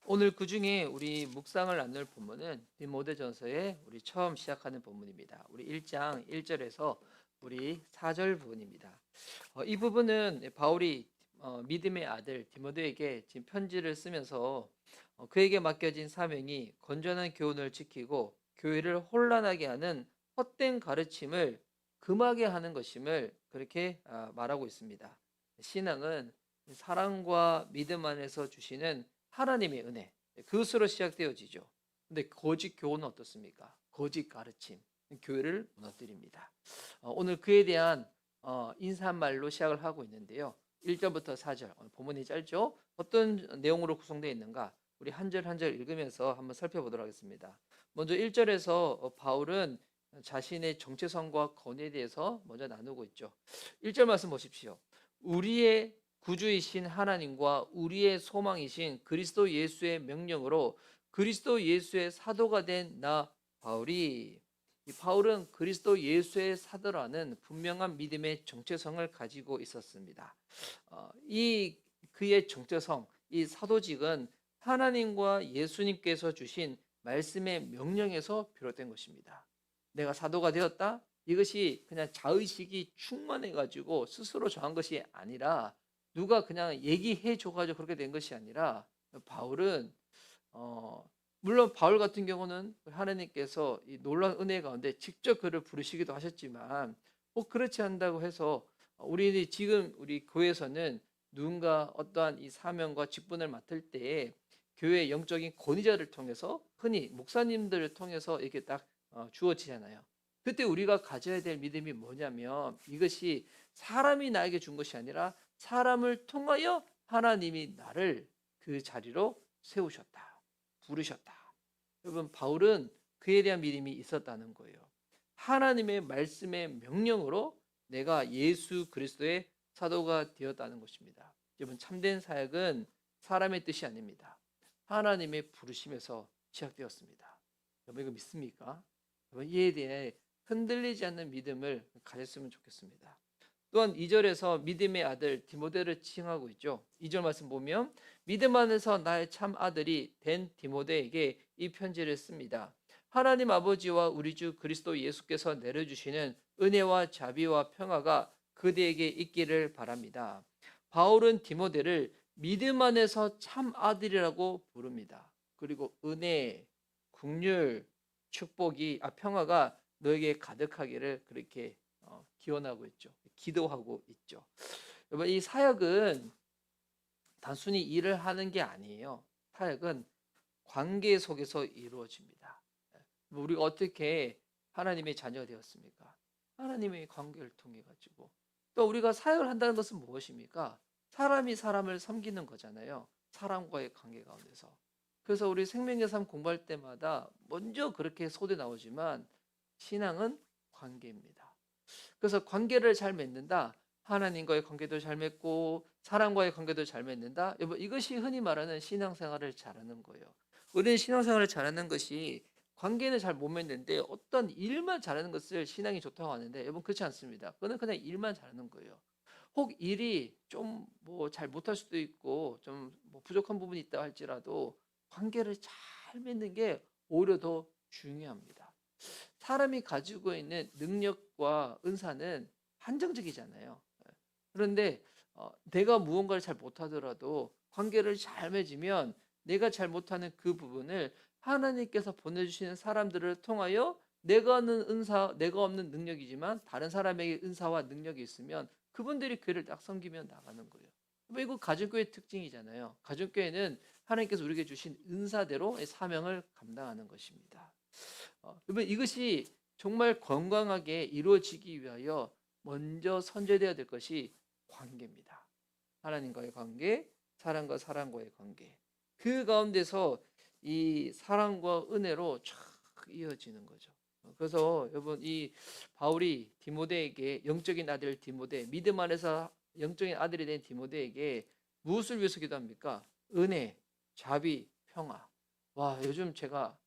오늘 그중에 우리 묵상을 나눌 본문은 디모데전서의 우리 처음 시작하는 본문입니다. 우리 1장 1절에서 우리 4절 부분입니다. 이 부분은 바울이 믿음의 아들 디모데에게 지금 편지를 쓰면서 그에게 맡겨진 사명이 건전한 교훈을 지키고 교회를 혼란하게 하는 헛된 가르침을 금하게 하는 것임을 그렇게 말하고 있습니다. 신앙은 사랑과 믿음 안에서 주시는 하나님의 은혜, 그것으로 시작되어지죠. 근데 거짓 교훈은 어떻습니까? 거짓 가르침, 교회를 무너뜨립니다. 오늘 그에 대한 인사말로 시작을 하고 있는데요. 1절부터 4절, 본문이 짧죠? 어떤 내용으로 구성되어 있는가? 우리 한 절 한 절 읽으면서 한번 살펴보도록 하겠습니다. 먼저 1절에서 바울은 자신의 정체성과 권위에 대해서 먼저 나누고 있죠. 1절 말씀 보십시오. 우리의 구주이신 하나님과 우리의 소망이신 그리스도 예수의 명령으로 그리스도 예수의 사도가 된 나 바울이, 이 바울은 그리스도 예수의 사도라는 분명한 믿음의 정체성을 가지고 있었습니다. 이 그의 정체성, 이 사도직은 하나님과 예수님께서 주신 말씀의 명령에서 비롯된 것입니다. 내가 사도가 되었다? 이것이 그냥 자의식이 충만해 가지고 스스로 정한 것이 아니라 누가 그냥 얘기해 줘 가지고 그렇게 된 것이 아니라 바울은 물론 바울 같은 경우는 하나님께서 이 놀라운 은혜 가운데 직접 그를 부르시기도 하셨지만 꼭 그렇지 않다고 해서 우리 지금 우리 교회에서는 누군가 어떠한 이 사명과 직분을 맡을 때 교회의 영적인 권위자를 통해서 흔히 목사님들을 통해서 이렇게 딱 주어지잖아요. 그때 우리가 가져야 될 믿음이 뭐냐면 이것이 사람이 나에게 준 것이 아니라 사람을 통하여 하나님이 나를 그 자리로 세우셨다. 부르셨다. 여러분 바울은 그에 대한 믿음이 있었다는 거예요. 하나님의 말씀의 명령으로 내가 예수 그리스도의 사도가 되었다는 것입니다. 여러분 참된 사역은 사람의 뜻이 아닙니다. 하나님의 부르심에서 시작되었습니다. 여러분 이거 믿습니까? 여러분 이에 대해 흔들리지 않는 믿음을 가졌으면 좋겠습니다. 또한 2절에서 믿음의 아들 디모데를 칭하고 있죠. 2절 말씀 보면 믿음 안에서 나의 참 아들이 된 디모데에게 이 편지를 씁니다. 하나님 아버지와 우리 주 그리스도 예수께서 내려주시는 은혜와 자비와 평화가 그대에게 있기를 바랍니다. 바울은 디모데를 믿음 안에서 참 아들이라고 부릅니다. 그리고 은혜, 긍휼, 축복이 평화가 너에게 가득하기를 그렇게 기원하고 있죠. 기도하고 있죠. 여러분 이 사역은 단순히 일을 하는 게 아니에요. 사역은 관계 속에서 이루어집니다. 우리가 어떻게 하나님의 자녀가 되었습니까? 하나님의 관계를 통해 가지고. 또 우리가 사역을 한다는 것은 무엇입니까? 사람이 사람을 섬기는 거잖아요. 사람과의 관계 가운데서. 그래서 우리 생명의 삶 공부할 때마다 먼저 그렇게 소대 나오지만 신앙은 관계입니다. 그래서 관계를 잘 맺는다. 하나님과의 관계도 잘 맺고 사람과의 관계도 잘 맺는다. 여러분 이것이 흔히 말하는 신앙생활을 잘하는 거예요. 우리는 신앙생활을 잘하는 것이 관계는 잘 못 맺는데 어떤 일만 잘하는 것을 신앙이 좋다고 하는데 여러분 그렇지 않습니다. 그거는 그냥 일만 잘하는 거예요. 혹 일이 좀 뭐 잘 못할 수도 있고 좀 뭐 부족한 부분이 있다 할지라도 관계를 잘 맺는 게 오히려 더 중요합니다. 사람이 가지고 있는 능력과 은사는 한정적이잖아요. 그런데 내가 무언가를 잘 못하더라도 관계를 잘 맺으면 내가 잘 못하는 그 부분을 하나님께서 보내주시는 사람들을 통하여 내가 하는 은사, 내가 없는 능력이지만 다른 사람에게 은사와 능력이 있으면 그분들이 교회를 딱 섬기며 나가는 거예요. 이거 가정교회 특징이잖아요. 가정교회는 하나님께서 우리에게 주신 은사대로 사명을 감당하는 것입니다. 여러분 이것이 정말 건강하게 이루어지기 위하여 먼저 선제되어야 될 것이 관계입니다. 하나님과의 관계, 사람과 사람과의 관계. 그 가운데서 이 사랑과 은혜로 쫙 이어지는 거죠. 그래서 여러분 이 바울이 디모데에게 영적인 아들 디모데, 믿음 안에서 영적인 아들이 된 디모데에게 무엇을 위해서 기도합니까? 은혜, 자비, 평화. 와 요즘 제가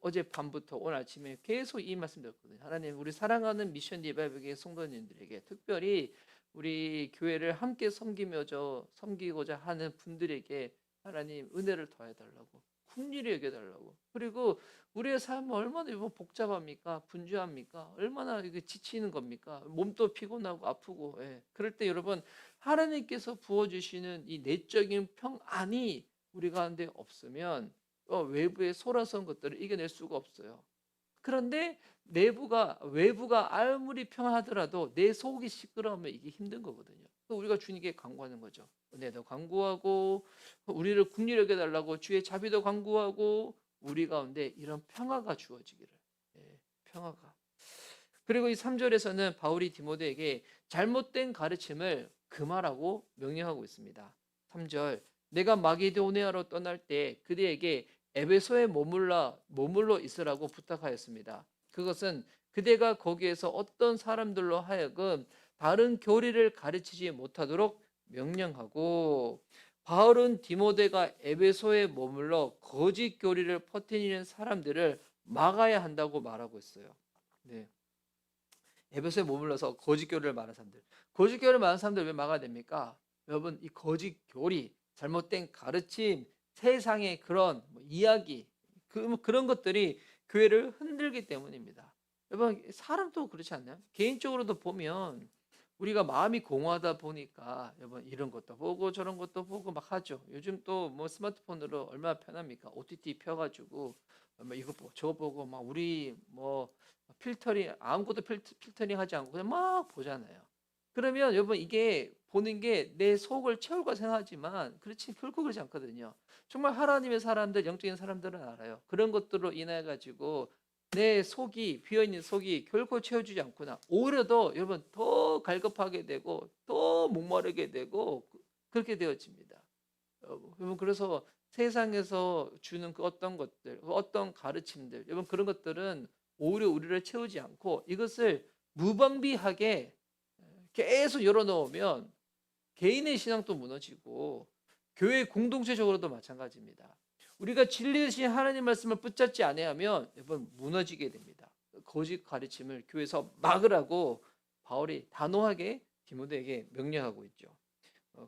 어젯밤부터 오늘 아침에 계속 이 말씀 드렸거든요. 하나님 우리 사랑하는 미션 리바이벌계 성도님들에게 특별히 우리 교회를 함께 섬기고자 하는 분들에게 하나님 은혜를 더해달라고, 긍휼히 여겨달라고. 그리고 우리의 삶은 얼마나 복잡합니까? 분주합니까? 얼마나 이게 지치는 겁니까? 몸도 피곤하고 아프고. 예. 그럴 때 여러분, 하나님께서 부어주시는 이 내적인 평안이 우리 가운데 없으면 외부의 소란스러운 것들을 이겨낼 수가 없어요. 그런데 외부가 아무리 평안하더라도 내 속이 시끄러우면 이게 힘든 거거든요. 우리가 주님께 간구하는 거죠. 은혜도 간구하고 우리를 긍휼히 여겨 달라고 주의 자비도 간구하고 우리 가운데 이런 평화가 주어지기를. 예, 평화가. 그리고 이 3절에서는 바울이 디모데에게 잘못된 가르침을 금하라고 명령하고 있습니다. 3절, 내가 마게도니아로 떠날 때 그대에게 에베소에 머물러 있으라고 부탁하였습니다. 그것은 그대가 거기에서 어떤 사람들로 하여금 다른 교리를 가르치지 못하도록 명령하고, 바울은 디모데가 에베소에 머물러 거짓 교리를 퍼뜨리는 사람들을 막아야 한다고 말하고 있어요. 네. 에베소에 머물러서 거짓 교리를 말하는 사람들. 거짓 교리를 말하는 사람들 왜 막아야 됩니까? 여러분, 이 거짓 교리, 잘못된 가르침, 세상의 그런 이야기, 그런 것들이 교회를 흔들기 때문입니다. 여러분, 사람도 그렇지 않나요? 개인적으로도 보면 우리가 마음이 공허하다 보니까 여러분 이런 것도 보고 저런 것도 보고 막 하죠. 요즘 또 뭐 스마트폰으로 얼마나 편합니까? OTT 펴가지고 뭐 이거 보고 저거 보고 막 우리 뭐 필터링 아무것도 필터링 하지 않고 그냥 막 보잖아요. 그러면 여러분 이게 보는 게 내 속을 채울까 생각하지만 결코 그렇지 않거든요. 정말 하나님의 사람들, 영적인 사람들은 알아요. 그런 것들로 인해 가지고 내 속이 비어있는 속이 결코 채워주지 않구나. 오히려 더 여러분 더 갈급하게 되고 더 목마르게 되고 그렇게 되어집니다. 여러분 그래서 세상에서 주는 그 어떤 것들, 어떤 가르침들, 여러분 그런 것들은 오히려 우리를 채우지 않고 이것을 무방비하게 계속 열어놓으면 개인의 신앙도 무너지고 교회 공동체적으로도 마찬가지입니다. 우리가 진리이신 하나님 말씀을 붙잡지 아니하면 여러분 무너지게 됩니다. 거짓 가르침을 교회에서 막으라고 바울이 단호하게 디모데에게 명령하고 있죠.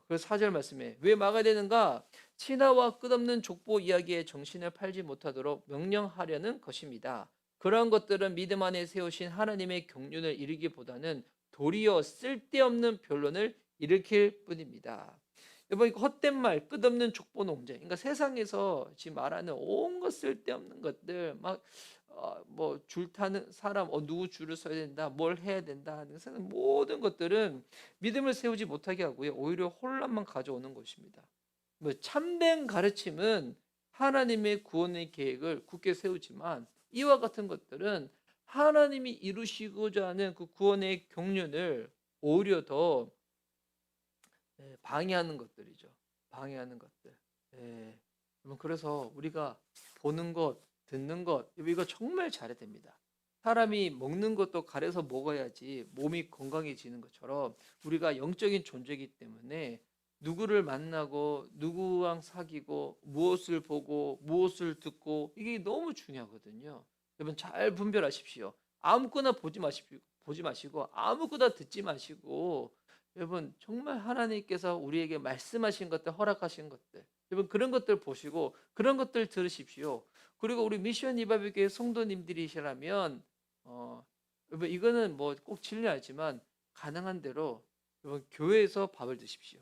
그래서 4절 말씀에 왜 막아야 되는가? 친화와 끝없는 족보 이야기에 정신을 팔지 못하도록 명령하려는 것입니다. 그러한 것들은 믿음 안에 세우신 하나님의 경륜을 이루기보다는 도리어 쓸데없는 변론을 일으킬 뿐입니다. 여러분 헛된 말, 끝없는 족보 논쟁. 그러니까 세상에서 지금 말하는 온갖 쓸데없는 것들, 막 뭐 줄타는 사람, 누구 줄을 서야 된다, 뭘 해야 된다 하는 모든 것들은 믿음을 세우지 못하게 하고요, 오히려 혼란만 가져오는 것입니다. 뭐 참된 가르침은 하나님의 구원의 계획을 굳게 세우지만 이와 같은 것들은 하나님이 이루시고자 하는 그 구원의 경륜을 오히려 더 방해하는 것들이죠. 방해하는 것들. 예. 그래서 우리가 보는 것, 듣는 것, 이거 정말 잘해야 됩니다. 사람이 먹는 것도 가려서 먹어야지 몸이 건강해지는 것처럼 우리가 영적인 존재이기 때문에 누구를 만나고 누구랑 사귀고 무엇을 보고 무엇을 듣고 이게 너무 중요하거든요. 여러분 잘 분별하십시오. 아무거나 보지 마시고 아무거나 듣지 마시고 여러분 정말 하나님께서 우리에게 말씀하신 것들, 허락하신 것들, 여러분 그런 것들 보시고 그런 것들 들으십시오. 그리고 우리 미션 이바비교회 성도님들이시라면 여러분 이거는 뭐 꼭 진리하지만 가능한 대로 여러분 교회에서 밥을 드십시오.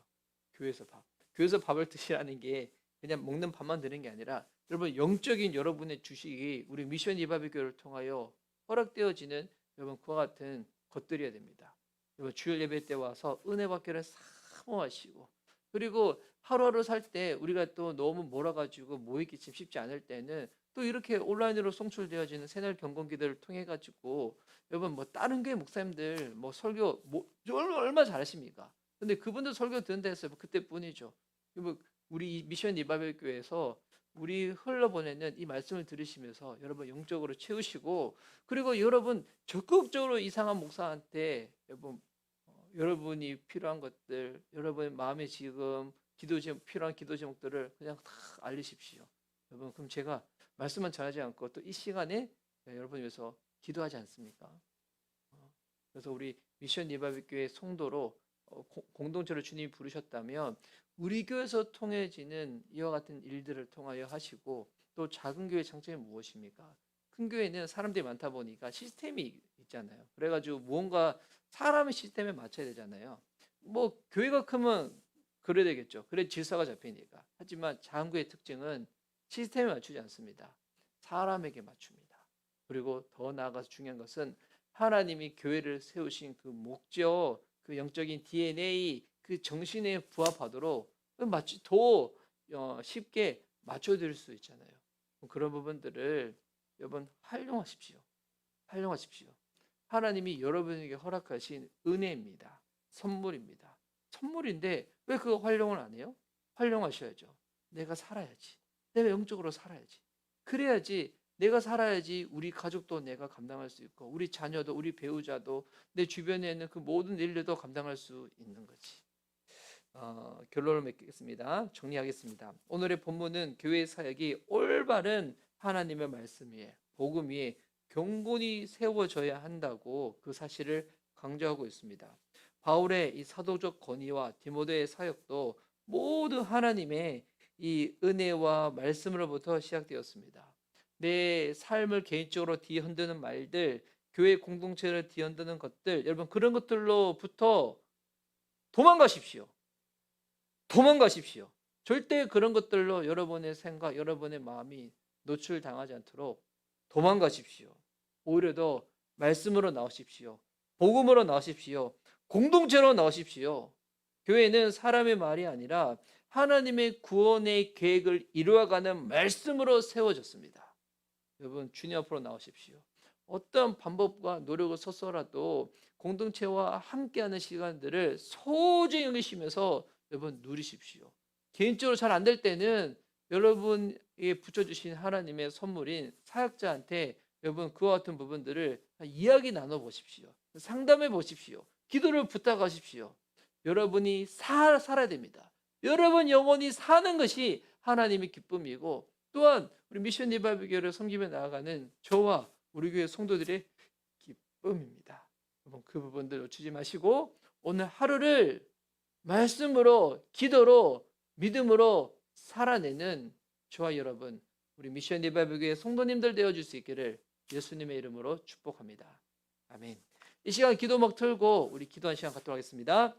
교회에서 밥을 드시라는 게 그냥 먹는 밥만 드는 게 아니라 여러분 영적인 여러분의 주식이 우리 미션 이바비교회를 통하여 허락되어지는 여러분 그와 같은 것들이어야 됩니다. 여러분 주일 예배 때 와서 은혜 받기를 사모하시고, 그리고 하루하루 살 때 우리가 또 너무 몰아가지고 모이기 참 쉽지 않을 때는 또 이렇게 온라인으로 송출되어지는 새날 경건기들을 통해 가지고 여러분 뭐 다른 교회 목사님들 뭐 설교 뭐 얼마 잘하십니까? 근데 그분들 설교 듣는다 해서 그때뿐이죠. 우리 미션 리바벨 교회에서 우리 흘러보내는 이 말씀을 들으시면서 여러분 영적으로 채우시고, 그리고 여러분 적극적으로 이상한 목사한테 여러분이 필요한 것들, 여러분의 마음에 지금 필요한 기도 제목들을 그냥 다 알리십시오. 여러분 그럼 제가 말씀만 전하지 않고 또 이 시간에 여러분 위해서 기도하지 않습니까? 그래서 우리 미션 리바벨 교회 성도로 공동체로 주님이 부르셨다면 우리 교회에서 통해지는 이와 같은 일들을 통하여 하시고, 또 작은 교회 장점이 무엇입니까? 큰 교회는 사람들이 많다 보니까 시스템이 있잖아요. 그래가지고 무언가 사람의 시스템에 맞춰야 되잖아요. 뭐 교회가 크면 그래야 되겠죠. 그래 질서가 잡히니까. 하지만 작은 교회의 특징은 시스템에 맞추지 않습니다. 사람에게 맞춥니다. 그리고 더 나아가서 중요한 것은 하나님이 교회를 세우신 그 목적, 그 영적인 DNA, 그 정신에 부합하도록 더 쉽게 맞춰드릴 수 있잖아요. 그런 부분들을 여러분 활용하십시오. 활용하십시오. 하나님이 여러분에게 허락하신 은혜입니다. 선물입니다. 선물인데 왜 그거 활용을 안 해요? 활용하셔야죠. 내가 살아야지. 내가 영적으로 살아야지. 그래야지, 내가 살아야지 우리 가족도 내가 감당할 수 있고, 우리 자녀도, 우리 배우자도, 내 주변에 있는 그 모든 일들도 감당할 수 있는 거지. 결론을 맺겠습니다. 정리하겠습니다. 오늘의 본문은 교회 사역이 올바른 하나님의 말씀 위에, 복음 위에 경건히 세워져야 한다고 그 사실을 강조하고 있습니다. 바울의 이 사도적 건의와 디모데의 사역도 모두 하나님의 이 은혜와 말씀으로부터 시작되었습니다. 내 삶을 개인적으로 뒤흔드는 말들, 교회 공동체를 뒤흔드는 것들, 여러분 그런 것들로부터 도망가십시오. 도망가십시오. 절대 그런 것들로 여러분의 생각, 여러분의 마음이 노출당하지 않도록 도망가십시오. 오히려 더 말씀으로 나오십시오. 복음으로 나오십시오. 공동체로 나오십시오. 교회는 사람의 말이 아니라 하나님의 구원의 계획을 이루어가는 말씀으로 세워졌습니다. 여러분 주님 앞으로 나오십시오. 어떤 방법과 노력을 써서라도 공동체와 함께하는 시간들을 소중히 여기시면서 여러분 누리십시오. 개인적으로 잘 안 될 때는 여러분에게 붙여주신 하나님의 선물인 사역자한테 여러분 그와 같은 부분들을 이야기 나눠보십시오. 상담해 보십시오. 기도를 부탁하십시오. 여러분이 살아야 됩니다. 여러분 영혼이 사는 것이 하나님의 기쁨이고, 또한 우리 미션 리바이벌 교회를 섬기며 나아가는 저와 우리 교회 성도들의 기쁨입니다. 여러분 그 부분들 놓치지 마시고 오늘 하루를 말씀으로, 기도로, 믿음으로 살아내는 저와 여러분, 우리 미션 리바이벌 교회 성도님들 되어줄 수 있기를 예수님의 이름으로 축복합니다. 아멘. 이 시간 기도 막 틀고 우리 기도한 시간 갖도록 하겠습니다.